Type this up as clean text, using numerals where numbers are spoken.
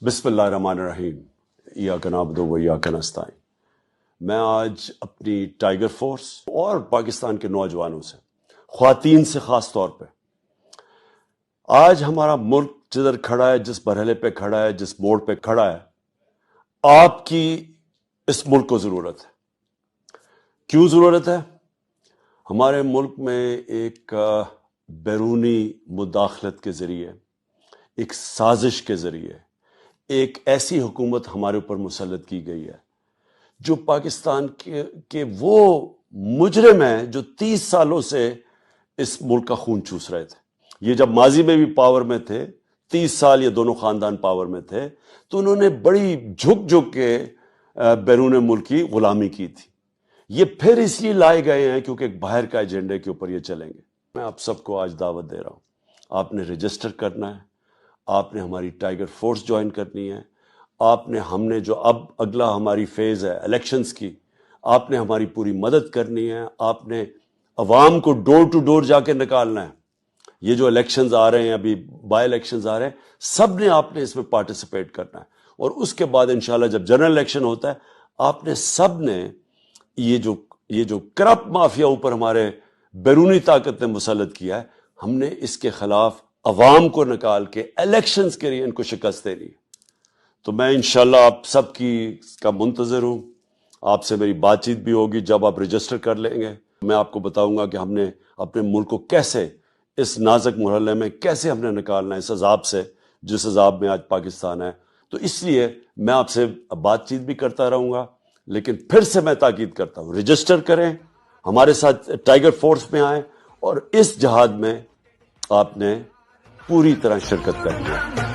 بسم اللہ الرحمن الرحیم ایاک نعبد و ایاک نستعین۔ میں آج اپنی ٹائیگر فورس اور پاکستان کے نوجوانوں سے، خواتین سے خاص طور پہ، آج ہمارا ملک جدھر کھڑا ہے، جس مرحلے پہ کھڑا ہے، جس موڑ پہ کھڑا ہے، آپ کی اس ملک کو ضرورت ہے۔ کیوں ضرورت ہے؟ ہمارے ملک میں ایک بیرونی مداخلت کے ذریعے، ایک سازش کے ذریعے ایک ایسی حکومت ہمارے اوپر مسلط کی گئی ہے جو پاکستان کے وہ مجرم ہیں جو 30 سالوں سے اس ملک کا خون چوس رہے تھے۔ یہ جب ماضی میں بھی پاور میں تھے، 30 سال یہ دونوں خاندان پاور میں تھے، تو انہوں نے بڑی جھک جھک کے بیرون ملک کی غلامی کی تھی۔ یہ پھر اس لیے لائے گئے ہیں کیونکہ ایک باہر کا ایجنڈے کے اوپر یہ چلیں گے۔ میں آپ سب کو آج دعوت دے رہا ہوں، آپ نے رجسٹر کرنا ہے، آپ نے ہماری ٹائیگر فورس جوائن کرنی ہے، ہم نے جو اب اگلا ہماری فیز ہے الیکشنز کی، آپ نے ہماری پوری مدد کرنی ہے، آپ نے عوام کو ڈور ٹو ڈور جا کے نکالنا ہے۔ یہ جو الیکشنز آ رہے ہیں، ابھی بائی الیکشنز آ رہے ہیں، سب نے آپ نے اس میں پارٹیسپیٹ کرنا ہے، اور اس کے بعد انشاءاللہ جب جنرل الیکشن ہوتا ہے، آپ نے سب نے یہ جو کرپٹ مافیا اوپر ہمارے بیرونی طاقت نے مسلط کیا ہے، ہم نے اس کے خلاف عوام کو نکال کے الیکشنز کے لیے ان کو شکست دینی ہے۔ تو میں انشاءاللہ آپ سب کا منتظر ہوں۔ آپ سے میری بات چیت بھی ہوگی جب آپ رجسٹر کر لیں گے۔ میں آپ کو بتاؤں گا کہ ہم نے اپنے ملک کو کیسے اس نازک مرحلے میں کیسے ہم نے نکالنا ہے اس عذاب سے، جس عذاب میں آج پاکستان ہے۔ تو اس لیے میں آپ سے بات چیت بھی کرتا رہوں گا، لیکن پھر سے میں تاکید کرتا ہوں، رجسٹر کریں، ہمارے ساتھ ٹائیگر فورس میں آئیں، اور اس جہاد میں آپ نے پوری طرح شرکت کرنی ہے۔